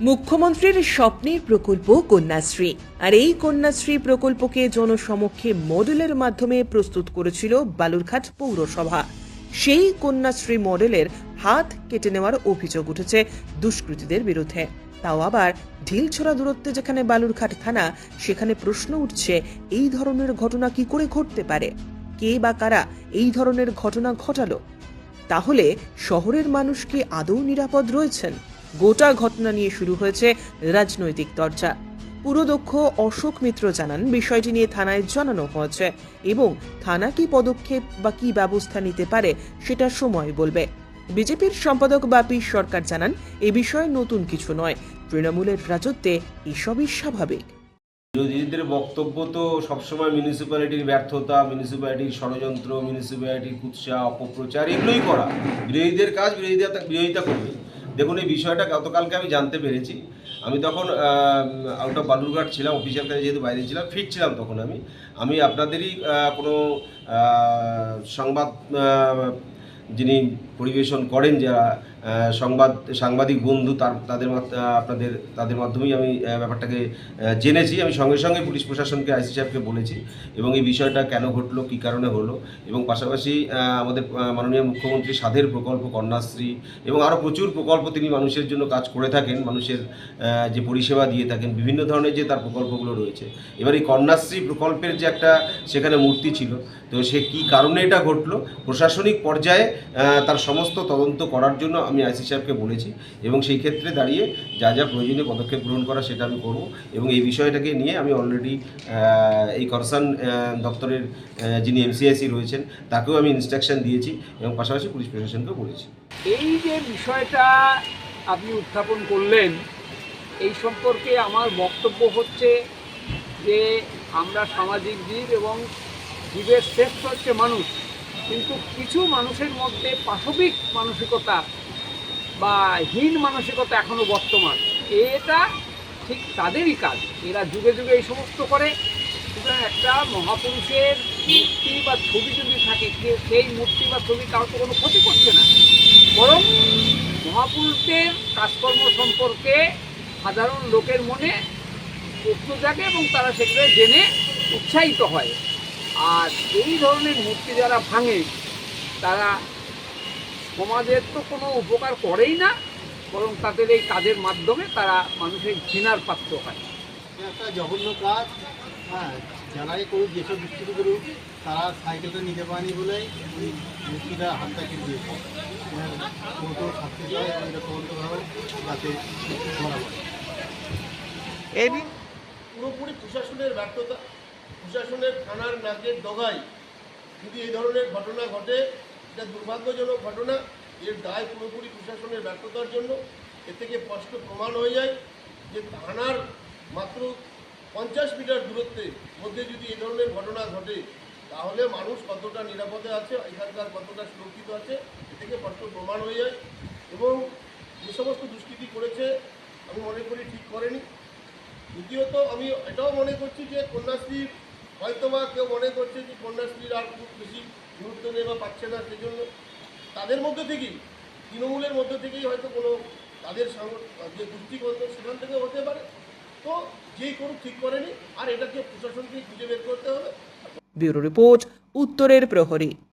মুখ্যমন্ত্রীর স্বপ্নের প্রকল্প কন্যাশ্রী, আর এই কন্যাশ্রী প্রকল্পকে জনসমক্ষে মডেলের মাধ্যমে প্রস্তুত করেছিল বালুরঘাট পৌরসভা। সেই কন্যাশ্রী মডেলের হাত কেটে নেওয়ার অভিযোগ উঠেছে দুষ্কৃতীদের বিরুদ্ধে, তাও আবার ঢিলছড়া দূরত্বে যেখানে বালুরঘাট থানা, সেখানে প্রশ্ন উঠছে এই ধরনের ঘটনা কি করে ঘটতে পারে, কে বা কারা এই ধরনের ঘটনা ঘটালো। তাহলে শহরের মানুষ কি আদৌ নিরাপদ রয়েছেন? গোটা ঘটনা নিয়ে শুরু হয়েছে রাজনৈতিক চর্চা। পুরোদক্ষ অশোক মিত্র জানান, বিষয়টি নিয়ে থানায় জানানো হয়েছে এবং থানা কি পদক্ষেপ বা কি ব্যবস্থা নিতে পারে সেটা সময় বলবে। বিজেপির সম্পাদক বাপি সরকার জানান, এ বিষয়ে নতুন কিছু নয়, তৃণমূলের রাজত্বে এসবই স্বাভাবিক। বিরোধীদের বক্তব্য তো সবসময় মিউনিসিপ্যালিটির ব্যর্থতা, মিউনিসিপ্যালিটির ষড়যন্ত্র, মিউনিসিপ্যালিটির কুৎসা, অপপ্রচার এগুলোই করা। বিরোধীদের কাজ বিরোধিতা করবে। দেখুন, এই বিষয়টা গতকালকে আমি জানতে পেরেছি। আমি তখন আউট অফ বালুরঘাট ছিলাম, অফিসিয়াল কাজে যেহেতু বাইরে ছিলাম, ফিরছিলাম তখন আমি আপনাদেরই কোনো সংবাদ যিনি পরিবেশন করেন, যারা সাংবাদিক বন্ধু, তাদের মাধ্যমেই আমি ব্যাপারটাকে জেনেছি। আমি সঙ্গে সঙ্গে পুলিশ প্রশাসনকে, আইসি সাহেবকে বলেছি এবং এই বিষয়টা কেন ঘটলো, কী কারণে হলো, এবং পাশাপাশি আমাদের মাননীয় মুখ্যমন্ত্রী স্বাদের প্রকল্প কন্যাশ্রী এবং আরও প্রচুর প্রকল্প তিনি মানুষের জন্য কাজ করে থাকেন, মানুষের যে পরিষেবা দিয়ে থাকেন, বিভিন্ন ধরনের যে তার প্রকল্পগুলো রয়েছে। এবার এই কন্যাশ্রী প্রকল্পের যে একটা সেখানে মূর্তি ছিল, তো সে কী কারণে এটা ঘটলো, প্রশাসনিক পর্যায়ে তার সমস্ত তদন্ত করার জন্য আমি আইসি সাহেবকে বলেছি এবং সেই ক্ষেত্রে দাঁড়িয়ে যা যা প্রয়োজনীয় পদক্ষেপ গ্রহণ করা সেটা আমি করব। এবং এই বিষয়টাকে নিয়ে আমি অলরেডি এই কনসার্ন দপ্তরের যিনি এমসিআইসি রয়েছেন তাকেও আমি ইনস্ট্রাকশন দিয়েছি এবং পাশাপাশি পুলিশ প্রশাসনকেও বলেছি। এই যে বিষয়টা আপনি উত্থাপন করলেন, এই সম্পর্কে আমার বক্তব্য হচ্ছে যে আমরা সামাজিক জীব এবং জীবের শ্রেষ্ঠ হচ্ছে মানুষ, কিন্তু কিছু মানুষের মধ্যে পাশবিক মানসিকতা বা হীন মানসিকতা এখনও বর্তমান। এটা ঠিক তাদেরই কাজ, এরা যুগে যুগে এই সমস্ত করে। সুতরাং একটা মহাপুরুষের মূর্তি বা ছবি যদি থাকে, সেই মূর্তি বা ছবি কারো কোনো ক্ষতি করছে না, বরং মহাপুরুষদের কাজকর্ম সম্পর্কে সাধারণ লোকের মনে প্রশ্ন জাগে এবং তারা সেগুলো জেনে উৎসাহিত হয়। আর এই ধরনের মূর্তি যারা ভাঙে, তারা সমাজের তো কোনো উপকার করেই না, বরং তাদের এই কাজের মাধ্যমে তারা মানুষের ঘৃণার পাত্র হয়। একটা জঘন্য কাজ। হ্যাঁ, যারাই করুক, যেসব দুষ্কৃতি করুক, তারা সাইকেলটা নিতে পারেনি বলেই ওই মূর্তিটা হাতটা কেটে দিয়েছে। কোর্টও থাকতে চায় এটা তদন্তভাবে যাতে ধরা পড়ে। এই পুরোপুরি প্রশাসনের ব্যর্থতা, প্রশাসনের থানার নাকের ডগায় যদি এই ধরনের ঘটনা ঘটে, এটা দুর্ভাগ্যজনক ঘটনা। এর দায় পুরোপুরি প্রশাসনের ব্যর্থতার জন্য। এর থেকে স্পষ্ট প্রমাণ হয়ে যায় যে থানার মাত্র 50 মিটার দূরত্বের মধ্যে যদি এই ধরনের ঘটনা ঘটে, তাহলে মানুষ কতটা নিরাপদে আছে, এখানকার কতটা সুরক্ষিত আছে, এ থেকে স্পষ্ট প্রমাণ হয়ে যায়। এবং যে সমস্ত দুষ্কৃতি করেছে আমি মনে করি ঠিক করেনি। দ্বিতীয়ত আমি এটাও মনে করছি যে কন্যাশ্রীর হয়তোবা কেউ মনে করছে যে কন্যাশ্রীর আর খুব বেশি গুরুত্ব নেই বা পাচ্ছে না, সেজন্য তাদের মধ্যে থেকেই, তৃণমূলের মধ্যে থেকেই হয়তো কোনো তাদের যে দুষ্কৃতি করতো সেখান থেকে হতে পারে। তো যেই করুক ঠিক করেনি, আর এটাকে প্রশাসনকে খুঁজে বের করতে হবে। ব্যুরো রিপোর্ট, উত্তরের প্রহরী।